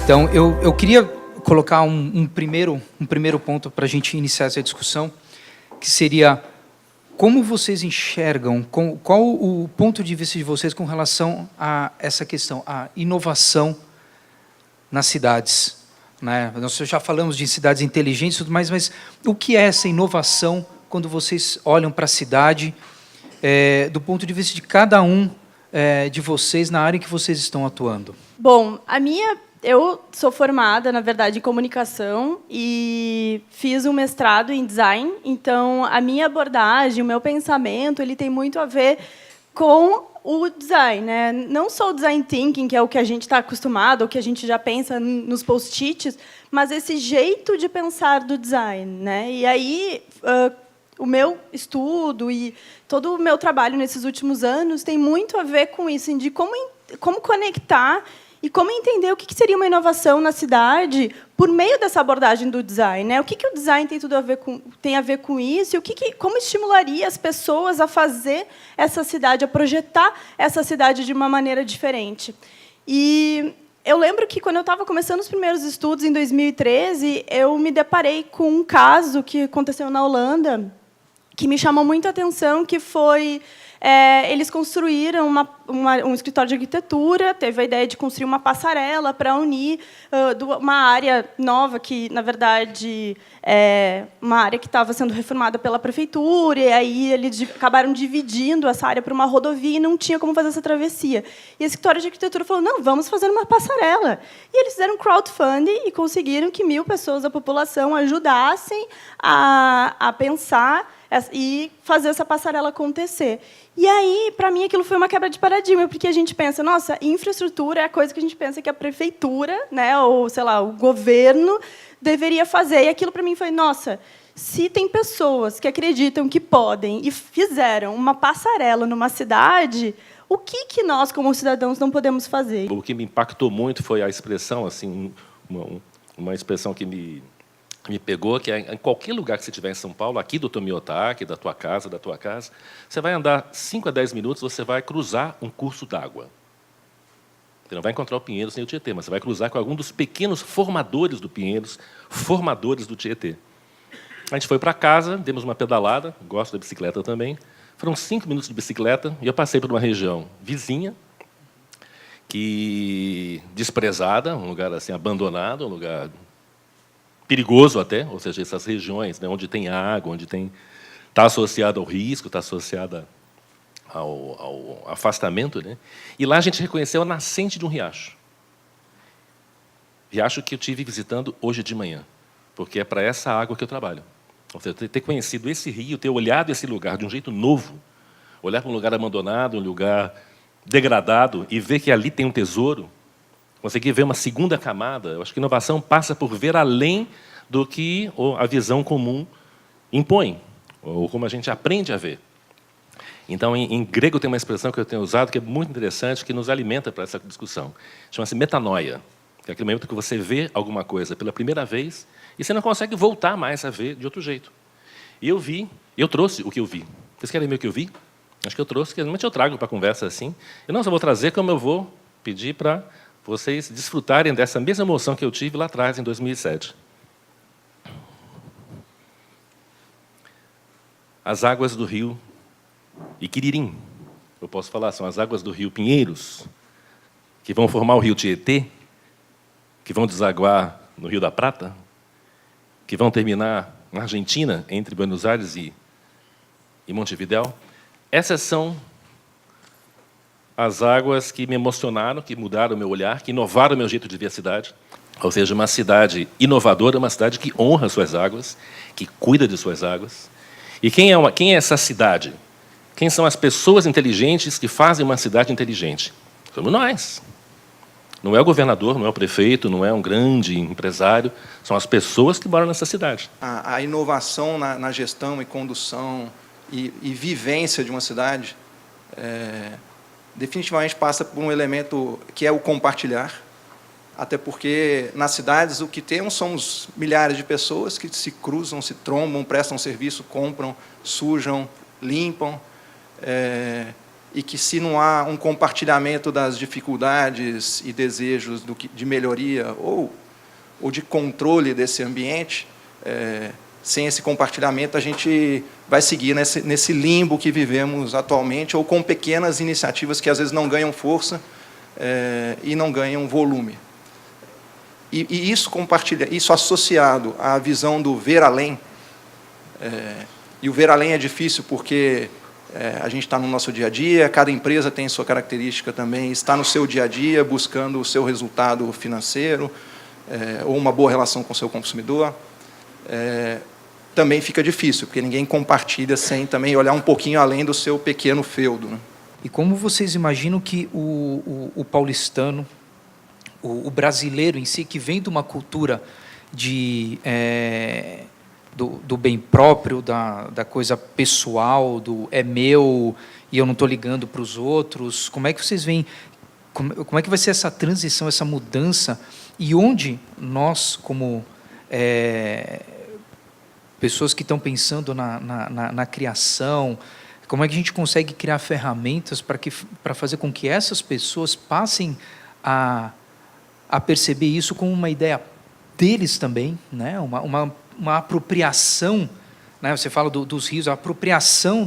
Então, eu queria colocar um primeiro ponto para a gente iniciar essa discussão, que seria como vocês enxergam, qual o ponto de vista de vocês com relação a essa questão, a inovação nas cidades, né? Nós já falamos de cidades inteligentes e tudo mais, mas o que é essa inovação quando vocês olham para a cidade, do ponto de vista de cada um de vocês na área em que vocês estão atuando? Bom, eu sou formada, na verdade, em comunicação e fiz um mestrado em design. Então, a minha abordagem, o meu pensamento, ele tem muito a ver com o design, né? Não só o design thinking, que é o que a gente está acostumado, o que a gente já pensa nos post-its, mas esse jeito de pensar do design, né? E aí, o meu estudo e todo o meu trabalho nesses últimos anos tem muito a ver com isso, de como conectar e como entender o que seria uma inovação na cidade por meio dessa abordagem do design, né? O que o design tem a ver com isso e como estimularia as pessoas a fazer essa cidade, a projetar essa cidade de uma maneira diferente. E eu lembro que, quando eu estava começando os primeiros estudos, em 2013, eu me deparei com um caso que aconteceu na Holanda, que me chamou muito a atenção, que foi... eles construíram um escritório de arquitetura, teve a ideia de construir uma passarela para unir uma área nova, que, na verdade, é uma área que estava sendo reformada pela prefeitura, e aí eles acabaram dividindo essa área para uma rodovia e não tinha como fazer essa travessia. E o escritório de arquitetura falou, não, vamos fazer uma passarela. E eles fizeram crowdfunding e conseguiram que 1.000 pessoas da população ajudassem a pensar e fazer essa passarela acontecer. E aí, para mim, aquilo foi uma quebra de paradigma, porque a gente pensa, nossa, infraestrutura é a coisa que a gente pensa que a prefeitura, né, ou, sei lá, o governo deveria fazer. E aquilo, para mim, foi, nossa, se tem pessoas que acreditam que podem e fizeram uma passarela numa cidade, o que nós, como cidadãos, não podemos fazer? O que me impactou muito foi a expressão, assim, uma expressão que me pegou, que é, em qualquer lugar que você estiver em São Paulo, aqui do Tomiotá, aqui da tua casa, você vai andar 5 a 10 minutos, você vai cruzar um curso d'água. Você não vai encontrar o Pinheiros nem o Tietê, mas você vai cruzar com algum dos pequenos formadores do Pinheiros, formadores do Tietê. A gente foi para casa, demos uma pedalada, gosto da bicicleta também, foram 5 minutos de bicicleta, e eu passei por uma região vizinha, desprezada, um lugar assim abandonado, um lugar perigoso até, ou seja, essas regiões, né, onde tem água, está associada ao risco, está associada ao afastamento, né? E lá a gente reconheceu a nascente de um riacho. Riacho que eu tive visitando hoje de manhã, porque é para essa água que eu trabalho. Ou seja, ter conhecido esse rio, ter olhado esse lugar de um jeito novo, olhar para um lugar abandonado, um lugar degradado, e ver que ali tem um tesouro, conseguir ver uma segunda camada. Eu acho que inovação passa por ver além do que a visão comum impõe, ou como a gente aprende a ver. Então, em grego tem uma expressão que eu tenho usado que é muito interessante, que nos alimenta para essa discussão. Chama-se metanoia, que é aquele momento que você vê alguma coisa pela primeira vez e você não consegue voltar mais a ver de outro jeito. E eu trouxe o que eu vi. Vocês querem ver o que eu vi? Acho que eu trouxe, que realmente eu trago para a conversa assim. Eu não só vou trazer, como eu vou pedir para vocês desfrutarem dessa mesma emoção que eu tive lá atrás, em 2007. As águas do rio Iquiririm, eu posso falar, são as águas do rio Pinheiros, que vão formar o rio Tietê, que vão desaguar no Rio da Prata, que vão terminar na Argentina, entre Buenos Aires e Montevidéu. Essas são as águas que me emocionaram, que mudaram o meu olhar, que inovaram o meu jeito de ver a cidade. Ou seja, uma cidade inovadora, uma cidade que honra suas águas, que cuida de suas águas. E quem é essa cidade? Quem são as pessoas inteligentes que fazem uma cidade inteligente? Somos nós. Não é o governador, não é o prefeito, não é um grande empresário, são as pessoas que moram nessa cidade. A inovação na gestão e condução e vivência de uma cidade definitivamente passa por um elemento que é o compartilhar, até porque, nas cidades, o que temos são os milhares de pessoas que se cruzam, se trombam, prestam serviço, compram, sujam, limpam. e que, se não há um compartilhamento das dificuldades e desejos de melhoria ou de controle desse ambiente, sem esse compartilhamento, a gente vai seguir nesse limbo que vivemos atualmente, ou com pequenas iniciativas que, às vezes, não ganham força e não ganham volume. E isso associado à visão do ver além, e o ver além é difícil porque a gente está no nosso dia a dia, cada empresa tem sua característica também, está no seu dia a dia, buscando o seu resultado financeiro, ou uma boa relação com o seu consumidor, também fica difícil, porque ninguém compartilha sem também olhar um pouquinho além do seu pequeno feudo, né? E como vocês imaginam que o paulistano, o brasileiro em si, que vem de uma cultura do bem próprio, da coisa pessoal, do é meu e eu não estou ligando para os outros, como é que vocês veem, como é que vai ser essa transição, essa mudança, e onde nós, como pessoas que estão pensando na criação, como é que a gente consegue criar ferramentas para fazer com que essas pessoas passem a perceber isso como uma ideia deles também, né? Uma apropriação, né? Você fala dos rios, a apropriação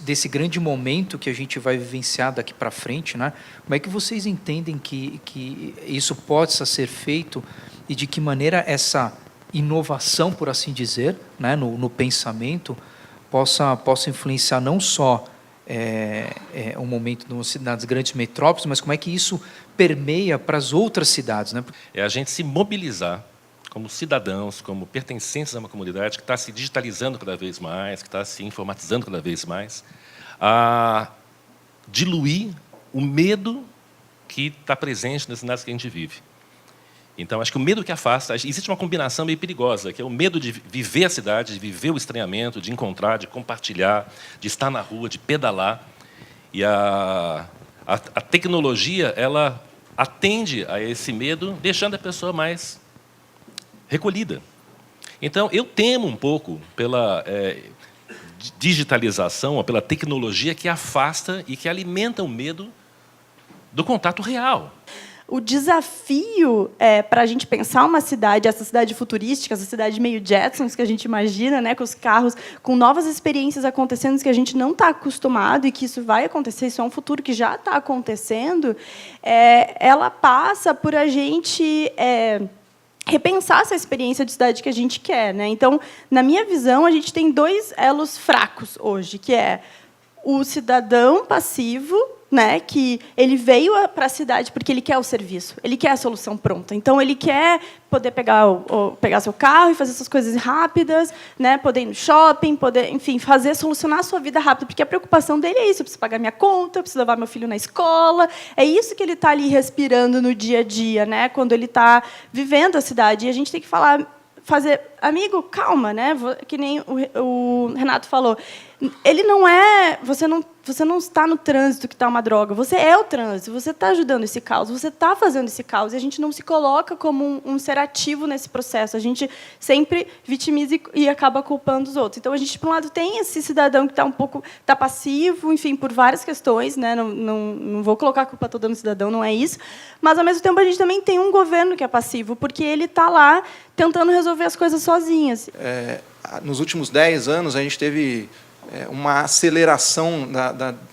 desse grande momento que a gente vai vivenciar daqui para frente, né? Como é que vocês entendem que isso possa ser feito e de que maneira essa inovação, por assim dizer, né, no pensamento, possa influenciar não só um momento nas grandes metrópoles, mas como é que isso permeia para as outras cidades, né? É a gente se mobilizar como cidadãos, como pertencentes a uma comunidade que está se digitalizando cada vez mais, que está se informatizando cada vez mais, a diluir o medo que está presente nas cidades que a gente vive. Então, acho que o medo que afasta... Existe uma combinação meio perigosa, que é o medo de viver a cidade, de viver o estranhamento, de encontrar, de compartilhar, de estar na rua, de pedalar. E a tecnologia, ela atende a esse medo, deixando a pessoa mais recolhida. Então, eu temo um pouco pela digitalização, ou pela tecnologia que afasta e que alimenta o medo do contato real. O desafio para a gente pensar uma cidade, essa cidade futurística, essa cidade meio Jetsons que a gente imagina, né, com os carros, com novas experiências acontecendo que a gente não está acostumado e que isso vai acontecer, isso é um futuro que já está acontecendo, ela passa por a gente repensar essa experiência de cidade que a gente quer, né? Então, na minha visão, a gente tem dois elos fracos hoje, que é o cidadão passivo, né, que ele veio para a cidade porque ele quer o serviço, ele quer a solução pronta. Então, ele quer poder pegar seu carro e fazer essas coisas rápidas, né, poder ir no shopping, poder, enfim, solucionar a sua vida rápido, porque a preocupação dele é isso: eu preciso pagar minha conta, eu preciso levar meu filho na escola. É isso que ele está ali respirando no dia a dia, né, quando ele está vivendo a cidade. E a gente tem que amigo, calma, né? Que nem o Renato falou. Ele não é... Você não está no trânsito que está uma droga. Você é o trânsito. Você está ajudando esse caos. Você está fazendo esse caos. E a gente não se coloca como um ser ativo nesse processo. A gente sempre vitimiza e acaba culpando os outros. Então, a gente, por um lado, tem esse cidadão que está passivo, enfim, por várias questões, né? Não vou colocar a culpa toda no cidadão, não é isso. Mas, ao mesmo tempo, a gente também tem um governo que é passivo, porque ele está lá tentando resolver as coisas sozinhas. Nos últimos 10 anos, a gente teve uma aceleração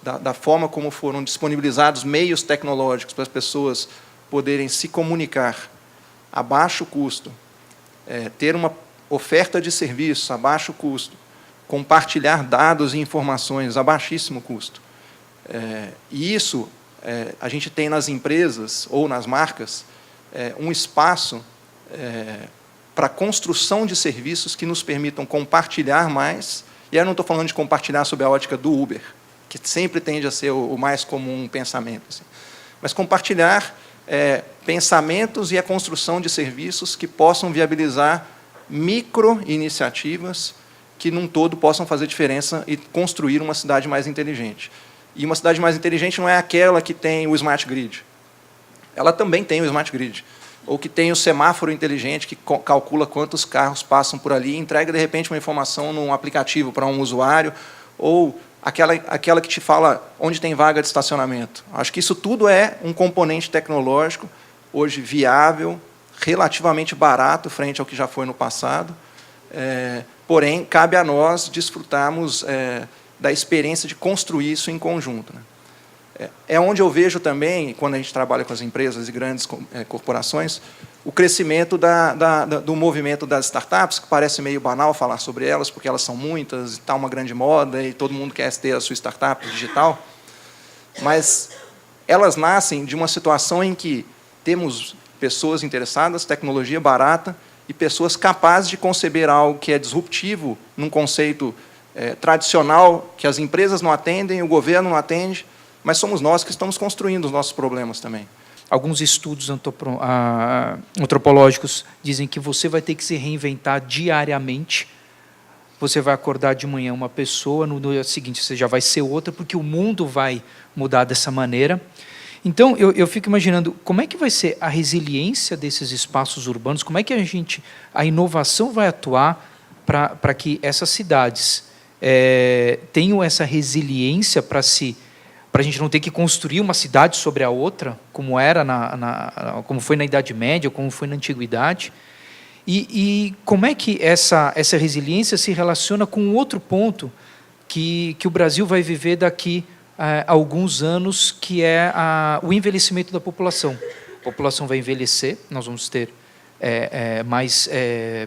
da forma como foram disponibilizados meios tecnológicos para as pessoas poderem se comunicar a baixo custo, ter uma oferta de serviços a baixo custo, compartilhar dados e informações a baixíssimo custo. E isso a gente tem nas empresas ou nas marcas um espaço para a construção de serviços que nos permitam compartilhar mais. E eu não estou falando de compartilhar sob a ótica do Uber, que sempre tende a ser o mais comum pensamento, assim. Mas compartilhar pensamentos e a construção de serviços que possam viabilizar micro-iniciativas que, num todo, possam fazer diferença e construir uma cidade mais inteligente. E uma cidade mais inteligente não é aquela que tem o Smart Grid. Ela também tem o Smart Grid. Ou que tem o semáforo inteligente que calcula quantos carros passam por ali e entrega, de repente, uma informação num aplicativo para um usuário, ou aquela que te fala onde tem vaga de estacionamento. Acho que isso tudo é um componente tecnológico, hoje viável, relativamente barato frente ao que já foi no passado, porém, cabe a nós desfrutarmos da experiência de construir isso em conjunto, né? É onde eu vejo também, quando a gente trabalha com as empresas e grandes corporações, o crescimento do movimento das startups, que parece meio banal falar sobre elas, porque elas são muitas, está uma grande moda, e todo mundo quer ter a sua startup digital, mas elas nascem de uma situação em que temos pessoas interessadas, tecnologia barata, e pessoas capazes de conceber algo que é disruptivo num conceito tradicional, que as empresas não atendem, o governo não atende, mas somos nós que estamos construindo os nossos problemas também. Alguns estudos antropológicos dizem que você vai ter que se reinventar diariamente. Você vai acordar de manhã uma pessoa, no dia seguinte você já vai ser outra, porque o mundo vai mudar dessa maneira. Então, eu fico imaginando como é que vai ser a resiliência desses espaços urbanos, como é que a inovação vai atuar para que essas cidades tenham essa resiliência para a gente não ter que construir uma cidade sobre a outra, como era como foi na Idade Média, como foi na Antiguidade, e como é que essa resiliência se relaciona com outro ponto que o Brasil vai viver daqui a alguns anos, que é o envelhecimento da população. A população vai envelhecer, nós vamos ter mais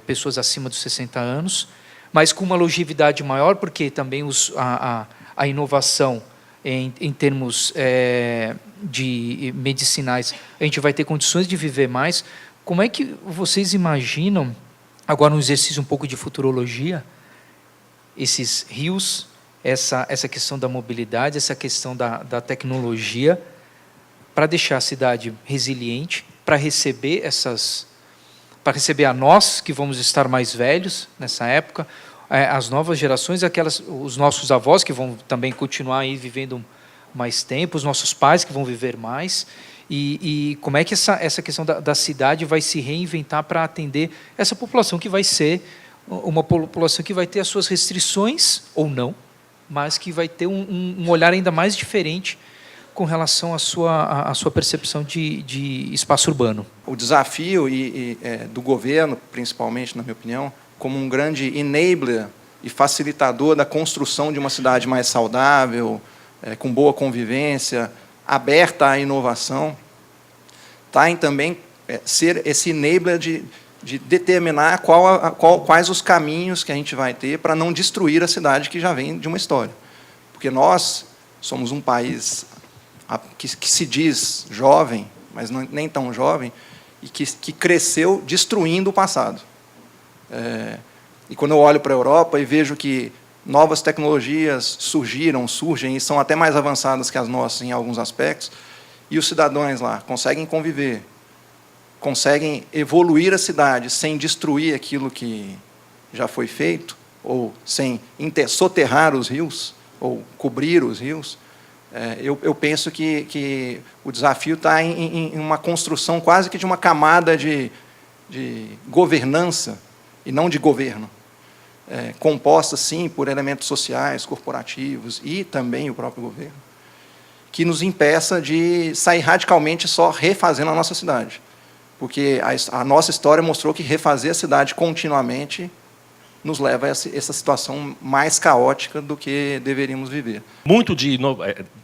pessoas acima dos 60 anos, mas com uma longevidade maior, porque também a inovação em termos de medicinais, a gente vai ter condições de viver mais. Como é que vocês imaginam, agora um exercício um pouco de futurologia, esses rios, essa questão da mobilidade, essa questão da tecnologia, para deixar a cidade resiliente, para receber a nós, que vamos estar mais velhos nessa época, as novas gerações, os nossos avós, que vão também continuar aí vivendo mais tempo, os nossos pais, que vão viver mais, e como é que essa questão da cidade vai se reinventar para atender essa população, que vai ser uma população que vai ter as suas restrições, ou não, mas que vai ter um olhar ainda mais diferente com relação à sua percepção de espaço urbano. O desafio do governo, principalmente, na minha opinião, como um grande enabler e facilitador da construção de uma cidade mais saudável, com boa convivência, aberta à inovação, está em também ser esse enabler de determinar quais os caminhos que a gente vai ter para não destruir a cidade que já vem de uma história. Porque nós somos um país que se diz jovem, mas nem tão jovem, e que cresceu destruindo o passado. E quando eu olho para a Europa e vejo que novas tecnologias surgem e são até mais avançadas que as nossas em alguns aspectos, e os cidadãos lá conseguem conviver, conseguem evoluir a cidade sem destruir aquilo que já foi feito, ou sem soterrar os rios, ou cobrir os rios, eu penso que o desafio está em uma construção quase que de uma camada de governança, e não de governo, composta, sim, por elementos sociais, corporativos e também o próprio governo, que nos impeça de sair radicalmente só refazendo a nossa cidade. Porque a nossa história mostrou que refazer a cidade continuamente nos leva a essa situação mais caótica do que deveríamos viver. Muito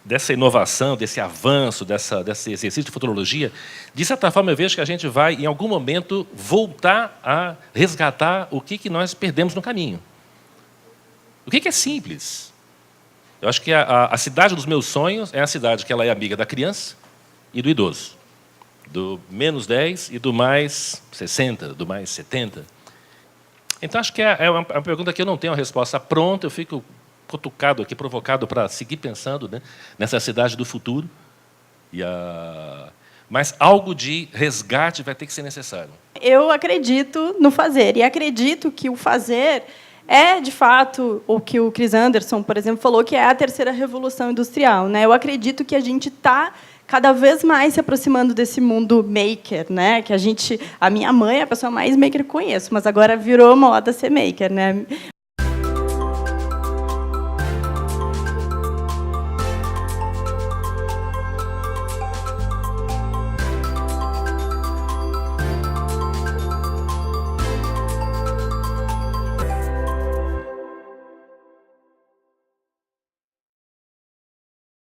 dessa inovação, desse avanço, desse exercício de futurologia, de certa forma eu vejo que a gente vai, em algum momento, voltar a resgatar o que nós perdemos no caminho. O que é simples? Eu acho que a cidade dos meus sonhos é a cidade que ela é amiga da criança e do idoso, do menos 10 e do mais 60, do mais 70. Então, acho que é uma pergunta que eu não tenho a resposta pronta, eu fico cutucado aqui, provocado para seguir pensando, né, nessa cidade do futuro. Mas algo de resgate vai ter que ser necessário. Eu acredito no fazer, e acredito que o fazer é, de fato, o que o Chris Anderson, por exemplo, falou, que é a terceira revolução industrial, né? Eu acredito que a gente está cada vez mais se aproximando desse mundo maker, né? Que a minha mãe é a pessoa mais maker que conheço, mas agora virou moda ser maker, né?